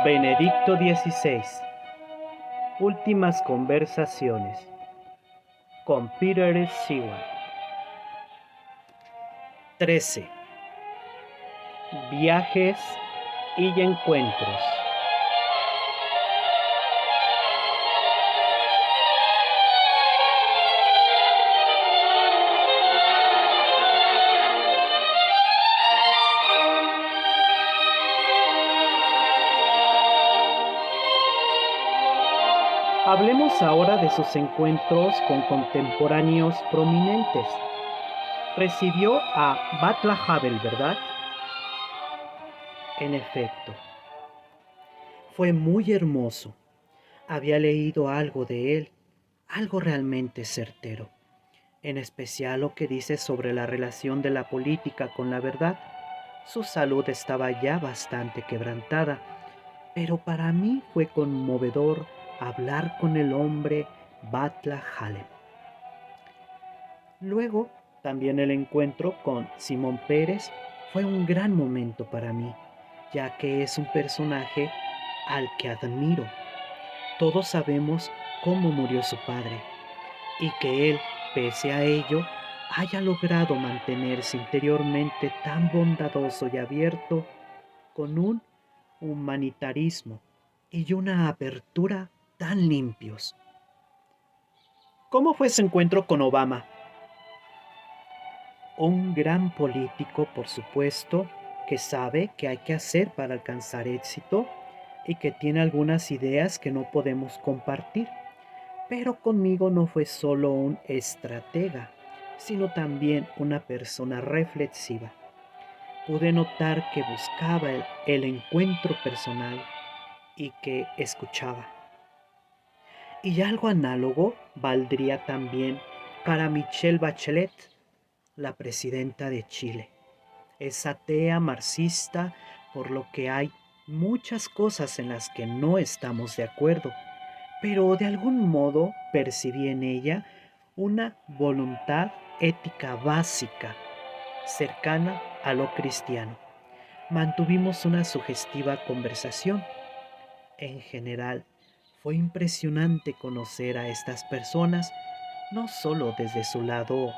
Benedicto XVI. Últimas conversaciones con Peter Seward. 13. Viajes y encuentros. Hablemos ahora de sus encuentros con contemporáneos prominentes. Recibió a Václav Havel, ¿verdad? En efecto, fue muy hermoso. Había leído algo de él, algo realmente certero, en especial lo que dice sobre la relación de la política con la verdad. Su salud estaba ya bastante quebrantada, pero para mí fue conmovedor hablar con el hombre Václav Havel. Luego, también el encuentro con Simón Pérez fue un gran momento para mí, ya que es un personaje al que admiro. Todos sabemos cómo murió su padre y que él, pese a ello, haya logrado mantenerse interiormente tan bondadoso y abierto, con un humanitarismo y una apertura tan limpios. ¿Cómo fue su encuentro con Obama? Un gran político, por supuesto, que sabe qué hay que hacer para alcanzar éxito y que tiene algunas ideas que no podemos compartir. Pero conmigo no fue solo un estratega, sino también una persona reflexiva. Pude notar que buscaba el encuentro personal y que escuchaba. Y algo análogo valdría también para Michelle Bachelet, la presidenta de Chile. Es atea, marxista, por lo que hay muchas cosas en las que no estamos de acuerdo, pero de algún modo percibí en ella una voluntad ética básica, cercana a lo cristiano. Mantuvimos una sugestiva conversación. En general, fue impresionante conocer a estas personas, no solo desde su lado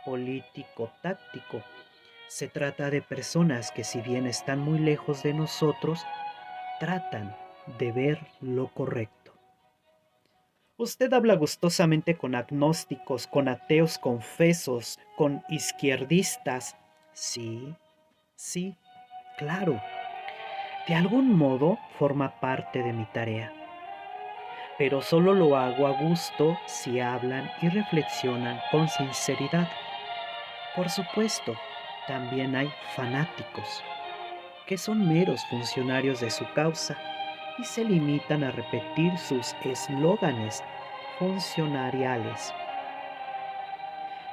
político-táctico. Se trata de personas que, si bien están muy lejos de nosotros, tratan de ver lo correcto. Usted habla gustosamente con agnósticos, con ateos confesos, con izquierdistas. Sí, sí, claro. De algún modo forma parte de mi tarea. Pero solo lo hago a gusto si hablan y reflexionan con sinceridad. Por supuesto, también hay fanáticos, que son meros funcionarios de su causa y se limitan a repetir sus eslóganes funcionariales.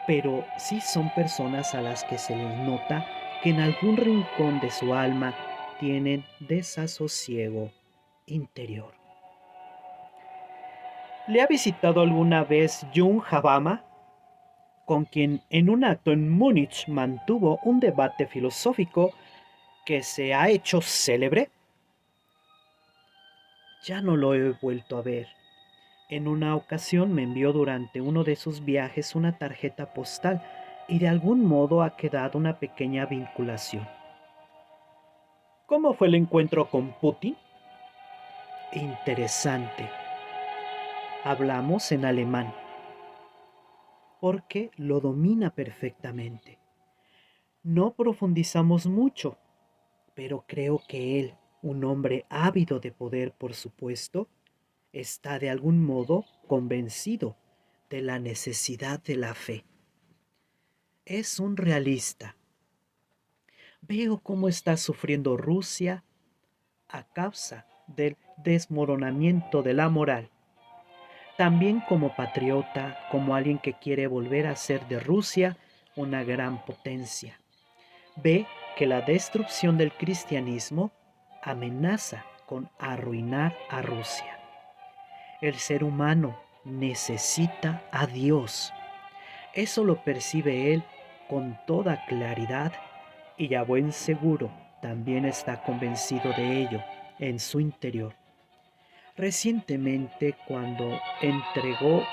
Pero sí son personas a las que se les nota que en algún rincón de su alma tienen desasosiego interior. ¿Le ha visitado alguna vez Jung Habama, con quien en un acto en Múnich mantuvo un debate filosófico que se ha hecho célebre? Ya no lo he vuelto a ver. En una ocasión me envió durante uno de sus viajes una tarjeta postal y de algún modo ha quedado una pequeña vinculación. ¿Cómo fue el encuentro con Putin? Interesante. Hablamos en alemán, porque lo domina perfectamente. No profundizamos mucho, pero creo que él, un hombre ávido de poder, por supuesto, está de algún modo convencido de la necesidad de la fe. Es un realista. Veo cómo está sufriendo Rusia a causa del desmoronamiento de la moral. También como patriota, como alguien que quiere volver a ser de Rusia una gran potencia. Ve que la destrucción del cristianismo amenaza con arruinar a Rusia. El ser humano necesita a Dios. Eso lo percibe él con toda claridad y a buen seguro también está convencido de ello en su interior. Recientemente, cuando entregó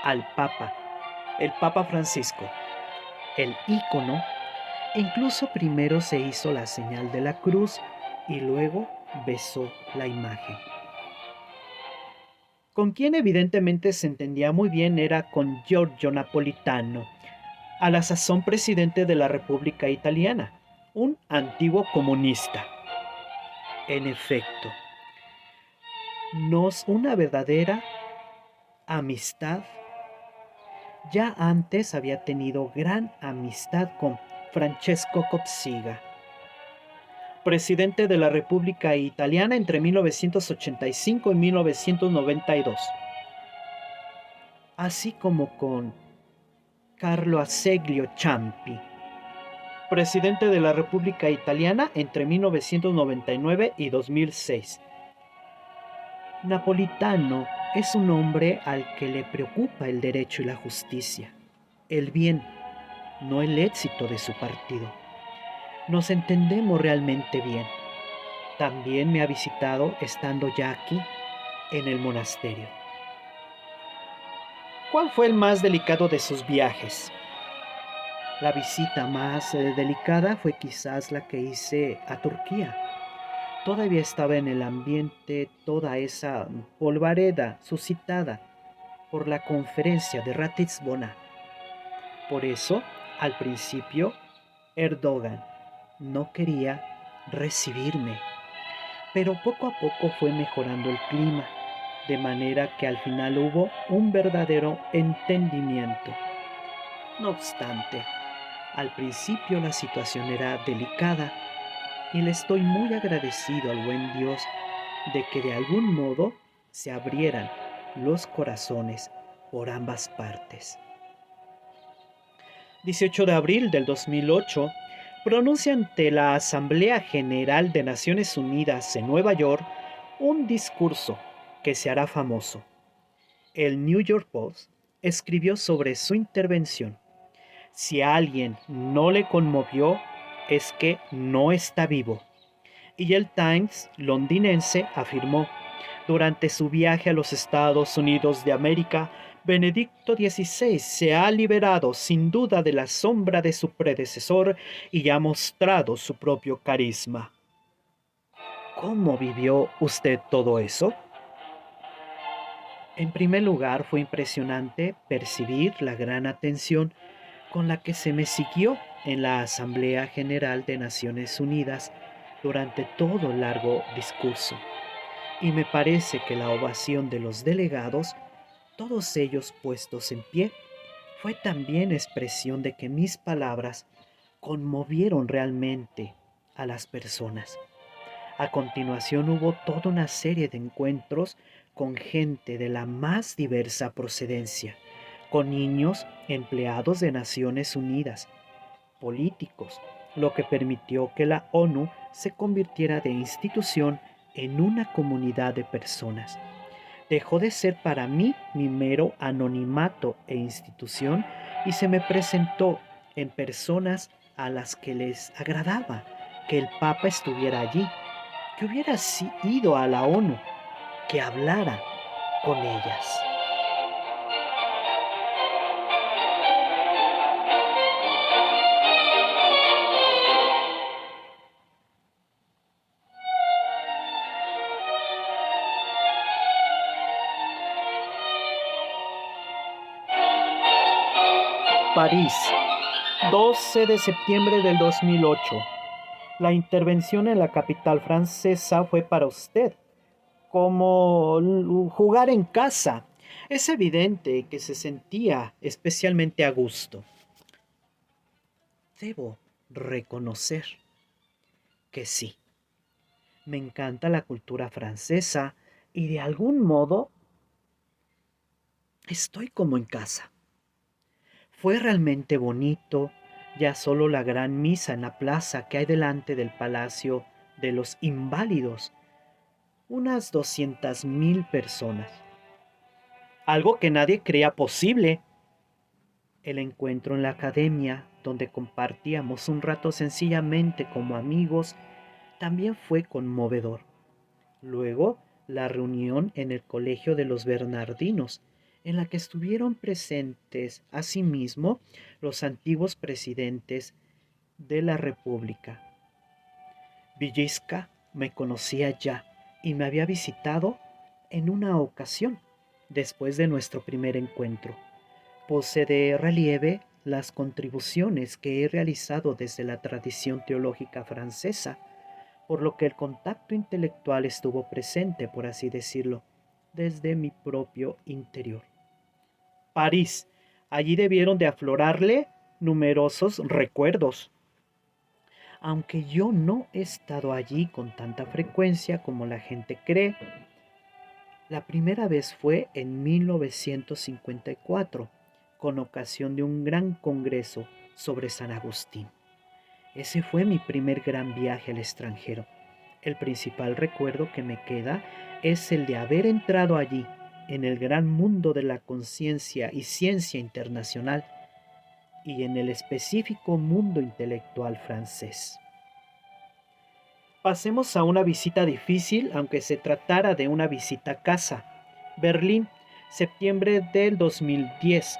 al Papa, el Papa Francisco, el ícono, incluso primero se hizo la señal de la cruz y luego besó la imagen. Con quien evidentemente se entendía muy bien era con Giorgio Napolitano, a la sazón presidente de la República Italiana, un antiguo comunista. En efecto, una verdadera amistad. Ya antes había tenido gran amistad con Francesco Cossiga, presidente de la República Italiana entre 1985 y 1992, así como con Carlo Azeglio Ciampi, presidente de la República Italiana entre 1999 y 2006. Napolitano es un hombre al que le preocupa el derecho y la justicia, el bien, no el éxito de su partido. Nos entendemos realmente bien. También me ha visitado estando ya aquí, en el monasterio. ¿Cuál fue el más delicado de sus viajes? La visita más delicada fue quizás la que hice a Turquía. Todavía estaba en el ambiente toda esa polvareda suscitada por la conferencia de Ratisbona. Por eso, al principio, Erdogan no quería recibirme, pero poco a poco fue mejorando el clima, de manera que al final hubo un verdadero entendimiento. No obstante, al principio la situación era delicada y le estoy muy agradecido al buen Dios de que de algún modo se abrieran los corazones por ambas partes. 18 de abril del 2008, pronuncia ante la Asamblea General de Naciones Unidas en Nueva York un discurso que se hará famoso. El New York Post escribió sobre su intervención: si a alguien no le conmovió, es que no está vivo. Y el Times londinense afirmó: durante su viaje a los Estados Unidos de América, Benedicto XVI se ha liberado sin duda de la sombra de su predecesor y ha mostrado su propio carisma. ¿Cómo vivió usted todo eso? En primer lugar, fue impresionante percibir la gran atención con la que se me siguió en la Asamblea General de Naciones Unidas durante todo el largo discurso. Y me parece que la ovación de los delegados, todos ellos puestos en pie, fue también expresión de que mis palabras conmovieron realmente a las personas. A continuación hubo toda una serie de encuentros con gente de la más diversa procedencia, con niños empleados de Naciones Unidas, políticos, lo que permitió que la ONU se convirtiera de institución en una comunidad de personas. Dejó de ser para mí mi mero anonimato e institución y se me presentó en personas a las que les agradaba que el Papa estuviera allí, que hubiera ido a la ONU, que hablara con ellas. París, 12 de septiembre del 2008. La intervención en la capital francesa fue para usted como jugar en casa. Es evidente que se sentía especialmente a gusto. Debo reconocer que sí, me encanta la cultura francesa y de algún modo estoy como en casa. Fue realmente bonito, ya solo la gran misa en la plaza que hay delante del Palacio de los Inválidos, unas 200,000 personas. Algo que nadie creía posible. El encuentro en la academia, donde compartíamos un rato sencillamente como amigos, también fue conmovedor. Luego, la reunión en el Colegio de los Bernardinos, en la que estuvieron presentes asimismo los antiguos presidentes de la República. Villisca me conocía ya y me había visitado en una ocasión, después de nuestro primer encuentro. Puse de relieve las contribuciones que he realizado desde la tradición teológica francesa, por lo que el contacto intelectual estuvo presente, por así decirlo, desde mi propio interior. París. Allí debieron de aflorarle numerosos recuerdos. Aunque yo no he estado allí con tanta frecuencia como la gente cree, la primera vez fue en 1954, con ocasión de un gran congreso sobre San Agustín. Ese fue mi primer gran viaje al extranjero. El principal recuerdo que me queda es el de haber entrado allí, en el gran mundo de la conciencia y ciencia internacional, y en el específico mundo intelectual francés. Pasemos a una visita difícil, aunque se tratara de una visita a casa. Berlín, septiembre del 2010.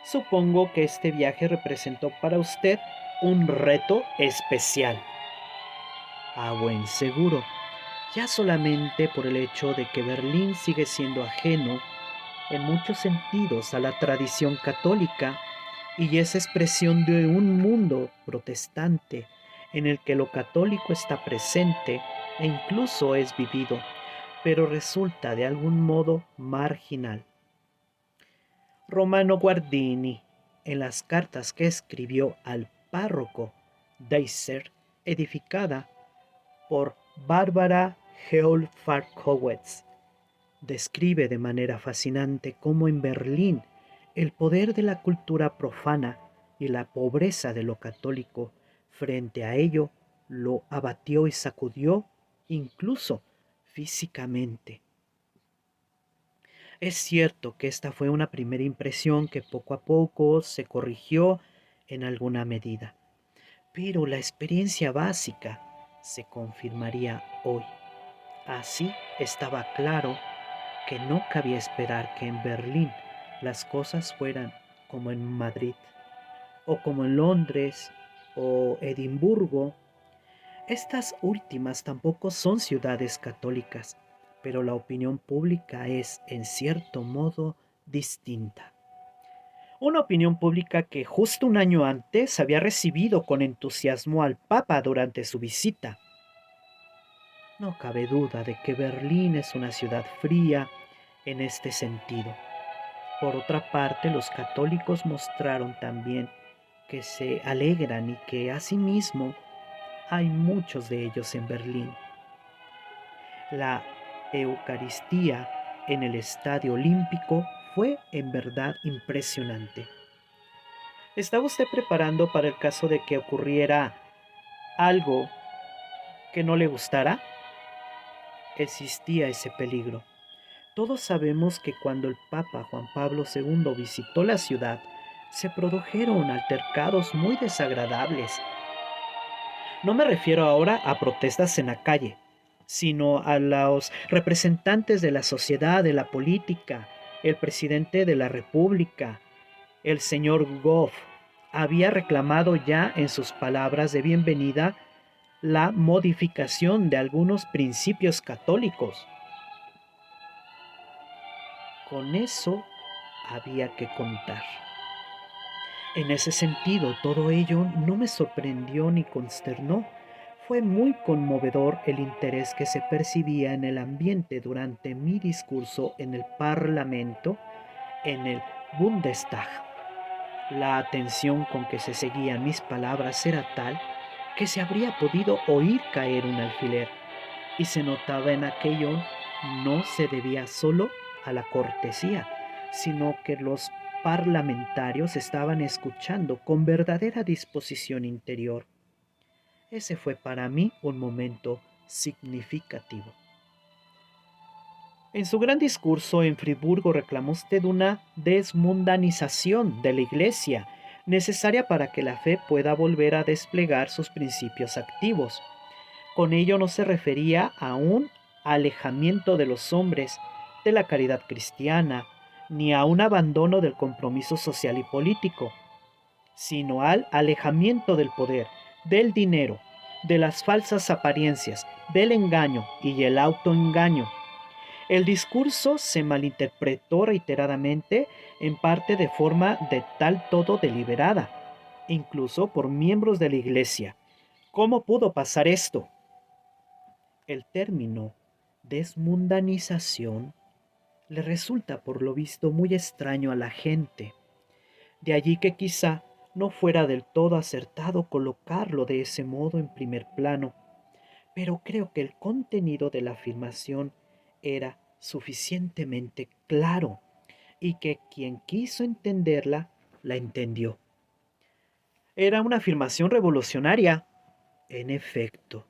Supongo que este viaje representó para usted un reto especial. A buen seguro, ya solamente por el hecho de que Berlín sigue siendo ajeno en muchos sentidos a la tradición católica y es expresión de un mundo protestante en el que lo católico está presente e incluso es vivido, pero resulta de algún modo marginal. Romano Guardini, en las cartas que escribió al párroco Deiser, edificada por Bárbara Geol-Farkowitz, describe de manera fascinante cómo en Berlín el poder de la cultura profana y la pobreza de lo católico frente a ello lo abatió y sacudió incluso físicamente. Es cierto que esta fue una primera impresión que poco a poco se corrigió en alguna medida, pero la experiencia básica se confirmaría hoy. Así estaba claro que no cabía esperar que en Berlín las cosas fueran como en Madrid, o como en Londres, o Edimburgo. Estas últimas tampoco son ciudades católicas, pero la opinión pública es, en cierto modo, distinta. Una opinión pública que justo un año antes había recibido con entusiasmo al Papa durante su visita. No cabe duda de que Berlín es una ciudad fría en este sentido. Por otra parte, los católicos mostraron también que se alegran y que asimismo hay muchos de ellos en Berlín. La Eucaristía en el Estadio Olímpico fue en verdad impresionante. ¿Estaba usted preparando para el caso de que ocurriera algo que no le gustara? Existía ese peligro. Todos sabemos que cuando el Papa Juan Pablo II visitó la ciudad, se produjeron altercados muy desagradables. No me refiero ahora a protestas en la calle, sino a los representantes de la sociedad, de la política. El presidente de la República, el señor Gove, había reclamado ya en sus palabras de bienvenida la modificación de algunos principios católicos. Con eso había que contar. En ese sentido, todo ello no me sorprendió ni consternó. Fue muy conmovedor el interés que se percibía en el ambiente durante mi discurso en el Parlamento, en el Bundestag. La atención con que se seguían mis palabras era tal que se habría podido oír caer un alfiler, y se notaba en aquello no se debía solo a la cortesía, sino que los parlamentarios estaban escuchando con verdadera disposición interior. Ese fue para mí un momento significativo. En su gran discurso en Friburgo reclamó usted una desmundanización de la Iglesia, necesaria para que la fe pueda volver a desplegar sus principios activos. Con ello no se refería aún alejamiento de los hombres de la caridad cristiana, ni a un abandono del compromiso social y político, sino al alejamiento del poder, del dinero, de las falsas apariencias, del engaño y el autoengaño. El discurso se malinterpretó reiteradamente, en parte de forma de tal todo deliberada, incluso por miembros de la Iglesia. ¿Cómo pudo pasar esto? El término desmundanización le resulta por lo visto muy extraño a la gente. De allí que quizá no fuera del todo acertado colocarlo de ese modo en primer plano, pero creo que el contenido de la afirmación era suficientemente claro y que quien quiso entenderla, la entendió. Era una afirmación revolucionaria, en efecto.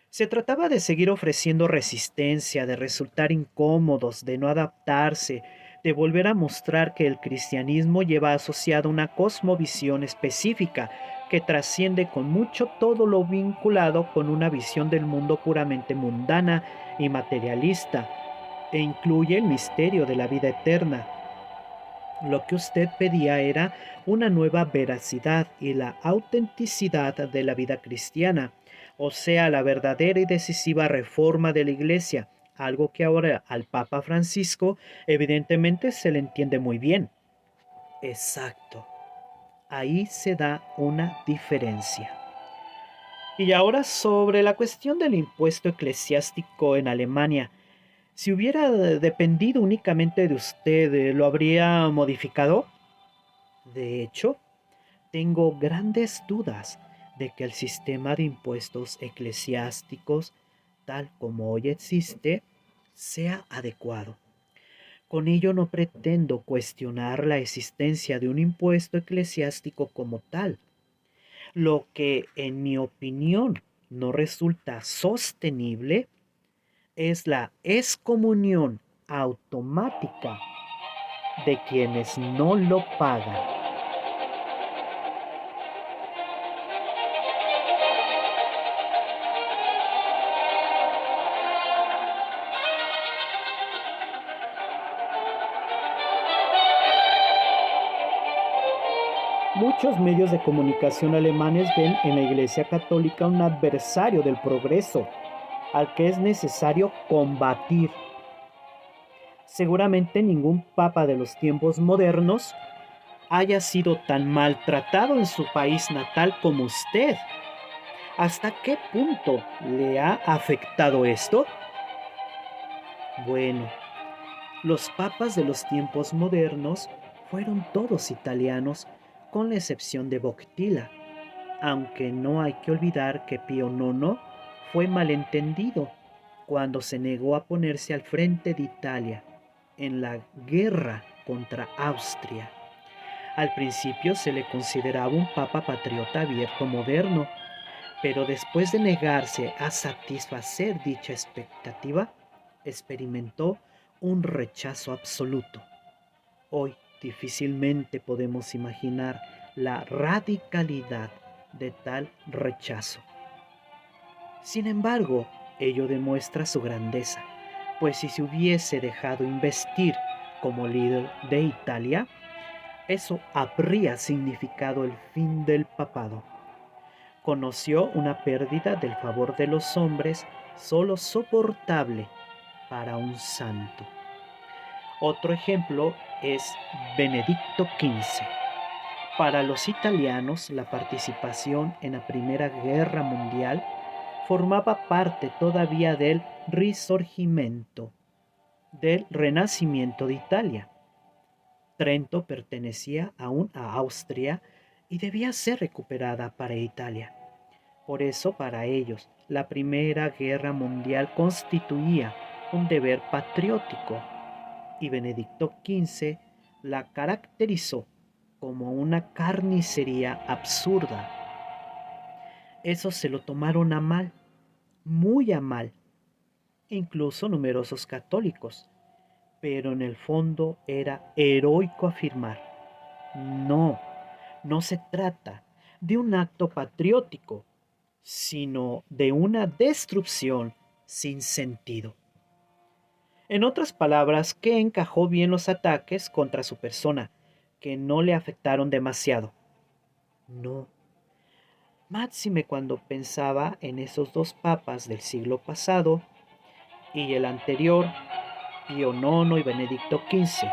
Se trataba de seguir ofreciendo resistencia, de resultar incómodos, de no adaptarse, de volver a mostrar que el cristianismo lleva asociada una cosmovisión específica que trasciende con mucho todo lo vinculado con una visión del mundo puramente mundana y materialista, e incluye el misterio de la vida eterna. Lo que usted pedía era una nueva veracidad y la autenticidad de la vida cristiana, o sea, la verdadera y decisiva reforma de la Iglesia, algo que ahora al Papa Francisco evidentemente se le entiende muy bien. Exacto. Ahí se da una diferencia. Y ahora sobre la cuestión del impuesto eclesiástico en Alemania. Si hubiera dependido únicamente de usted, ¿lo habría modificado? De hecho, tengo grandes dudas de que el sistema de impuestos eclesiásticos, tal como hoy existe, sea adecuado. Con ello no pretendo cuestionar la existencia de un impuesto eclesiástico como tal. Lo que, en mi opinión, no resulta sostenible es la excomunión automática de quienes no lo pagan. Muchos medios de comunicación alemanes ven en la Iglesia Católica un adversario del progreso, al que es necesario combatir. Seguramente ningún papa de los tiempos modernos haya sido tan maltratado en su país natal como usted. ¿Hasta qué punto le ha afectado esto? Bueno, los papas de los tiempos modernos fueron todos italianos, con la excepción de Boctila, aunque no hay que olvidar que Pío IX fue malentendido cuando se negó a ponerse al frente de Italia en la guerra contra Austria. Al principio se le consideraba un papa patriota abierto moderno, pero después de negarse a satisfacer dicha expectativa, experimentó un rechazo absoluto. Hoy difícilmente podemos imaginar la radicalidad de tal rechazo. Sin embargo, ello demuestra su grandeza, pues si se hubiese dejado investir como líder de Italia, eso habría significado el fin del papado. Conoció una pérdida del favor de los hombres solo soportable para un santo. Otro ejemplo es Benedicto XV. Para los italianos, la participación en la Primera Guerra Mundial formaba parte todavía del Risorgimento, del Renacimiento de Italia. Trento pertenecía aún a Austria y debía ser recuperada para Italia. Por eso, para ellos, la Primera Guerra Mundial constituía un deber patriótico, y Benedicto XV la caracterizó como una carnicería absurda. Eso se lo tomaron a mal, muy a mal, incluso numerosos católicos, pero en el fondo era heroico afirmar: no, no se trata de un acto patriótico, sino de una destrucción sin sentido. En otras palabras, que encajó bien los ataques contra su persona, que no le afectaron demasiado. No, máxime cuando pensaba en esos dos papas del siglo pasado y el anterior, Pío IX y Benedicto XV.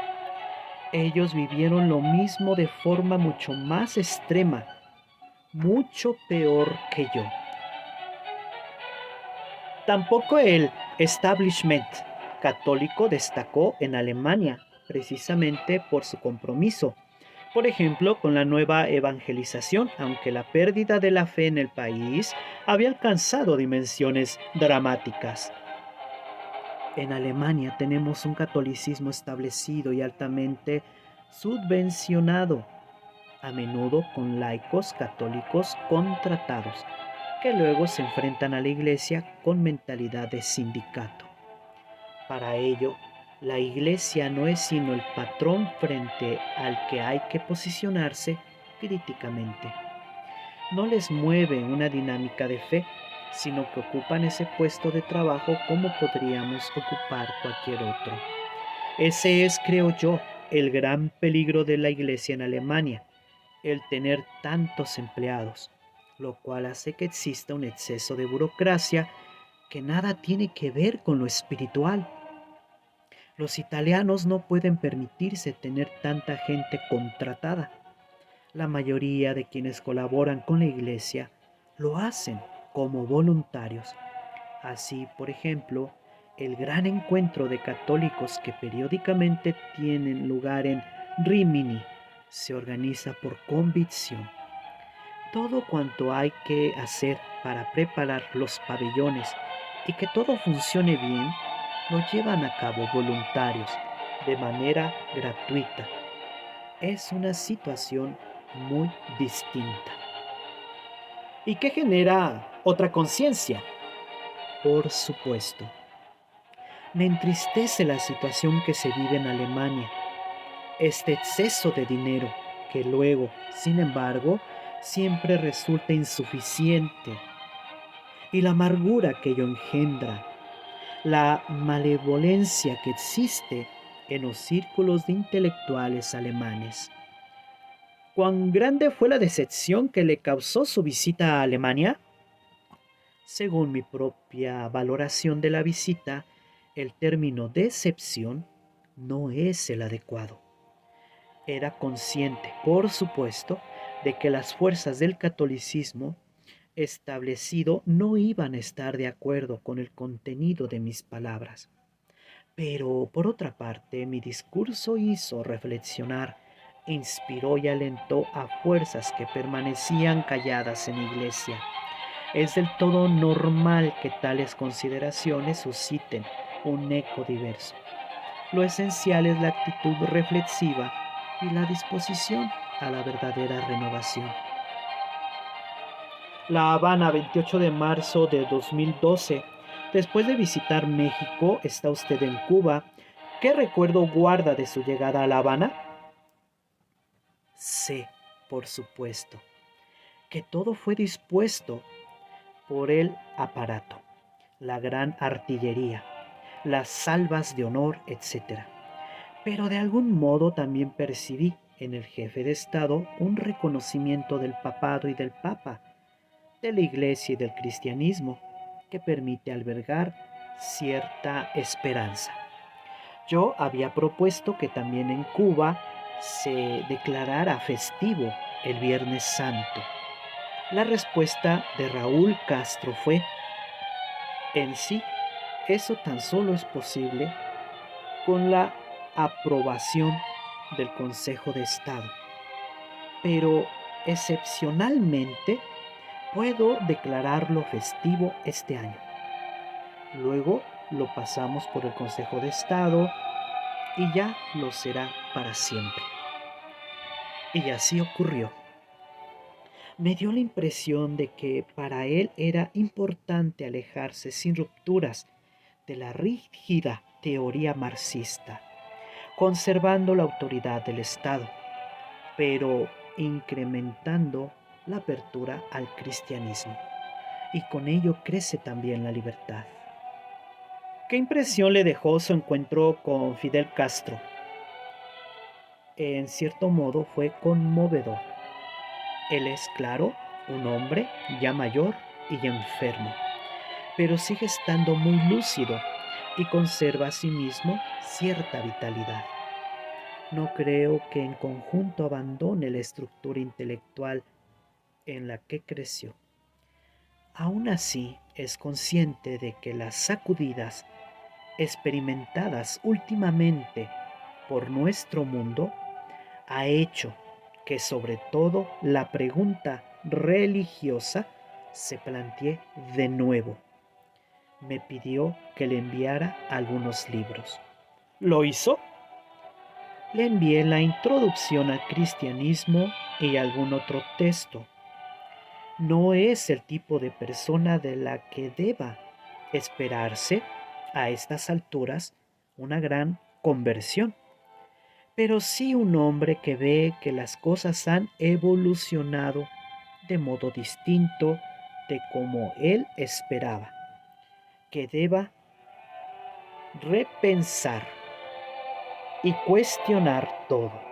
Ellos vivieron lo mismo de forma mucho más extrema, mucho peor que yo. Tampoco el establishment católico destacó en Alemania, precisamente por su compromiso, por ejemplo, con la nueva evangelización, aunque la pérdida de la fe en el país había alcanzado dimensiones dramáticas. En Alemania tenemos un catolicismo establecido y altamente subvencionado, a menudo con laicos católicos contratados, que luego se enfrentan a la iglesia con mentalidad de sindicato. Para ello, la iglesia no es sino el patrón frente al que hay que posicionarse críticamente. No les mueve una dinámica de fe, sino que ocupan ese puesto de trabajo como podríamos ocupar cualquier otro. Ese es, creo yo, el gran peligro de la iglesia en Alemania, el tener tantos empleados, lo cual hace que exista un exceso de burocracia que nada tiene que ver con lo espiritual. Los italianos no pueden permitirse tener tanta gente contratada. La mayoría de quienes colaboran con la iglesia lo hacen como voluntarios. Así, por ejemplo, el gran encuentro de católicos que periódicamente tienen lugar en Rimini se organiza por convicción. Todo cuanto hay que hacer para preparar los pabellones y que todo funcione bien, lo llevan a cabo voluntarios de manera gratuita. Es una situación muy distinta. ¿Y qué genera otra conciencia? Por supuesto, me entristece la situación que se vive en Alemania, este exceso de dinero que luego, sin embargo, siempre resulta insuficiente, y la amargura que ello engendra, la malevolencia que existe en los círculos de intelectuales alemanes. ¿Cuán grande fue la decepción que le causó su visita a Alemania? Según mi propia valoración de la visita, el término decepción no es el adecuado. Era consciente, por supuesto, de que las fuerzas del catolicismo establecido no iban a estar de acuerdo con el contenido de mis palabras. Pero, por otra parte, mi discurso hizo reflexionar, inspiró y alentó a fuerzas que permanecían calladas en la iglesia. Es del todo normal que tales consideraciones susciten un eco diverso. Lo esencial es la actitud reflexiva y la disposición a la verdadera renovación. La Habana, 28 de marzo de 2012. Después de visitar México, está usted en Cuba. ¿Qué recuerdo guarda de su llegada a La Habana? Sé, por supuesto, que todo fue dispuesto por el aparato, la gran artillería, las salvas de honor, etc. Pero de algún modo también percibí en el jefe de Estado un reconocimiento del papado y del papa, de la iglesia y del cristianismo, que permite albergar cierta esperanza. Yo había propuesto que también en Cuba se declarara festivo el Viernes Santo. La respuesta de Raúl Castro fue: en sí, eso tan solo es posible con la aprobación del Consejo de Estado, pero excepcionalmente puedo declararlo festivo este año. Luego lo pasamos por el Consejo de Estado y ya lo será para siempre. Y así ocurrió. Me dio la impresión de que para él era importante alejarse sin rupturas de la rígida teoría marxista, conservando la autoridad del Estado, pero incrementando la apertura al cristianismo. Y con ello crece también la libertad. ¿Qué impresión le dejó su encuentro con Fidel Castro? En cierto modo fue conmovedor. Él es, claro, un hombre ya mayor y enfermo, pero sigue estando muy lúcido y conserva asimismo cierta vitalidad. No creo que en conjunto abandone la estructura intelectual en la que creció. Aún así, es consciente de que las sacudidas experimentadas últimamente por nuestro mundo ha hecho que sobre todo la pregunta religiosa se plantee de nuevo. Me pidió que le enviara algunos libros. ¿Lo hizo? Le envié la introducción al cristianismo y algún otro texto. No es el tipo de persona de la que deba esperarse a estas alturas una gran conversión, pero sí un hombre que ve que las cosas han evolucionado de modo distinto de como él esperaba, que deba repensar y cuestionar todo.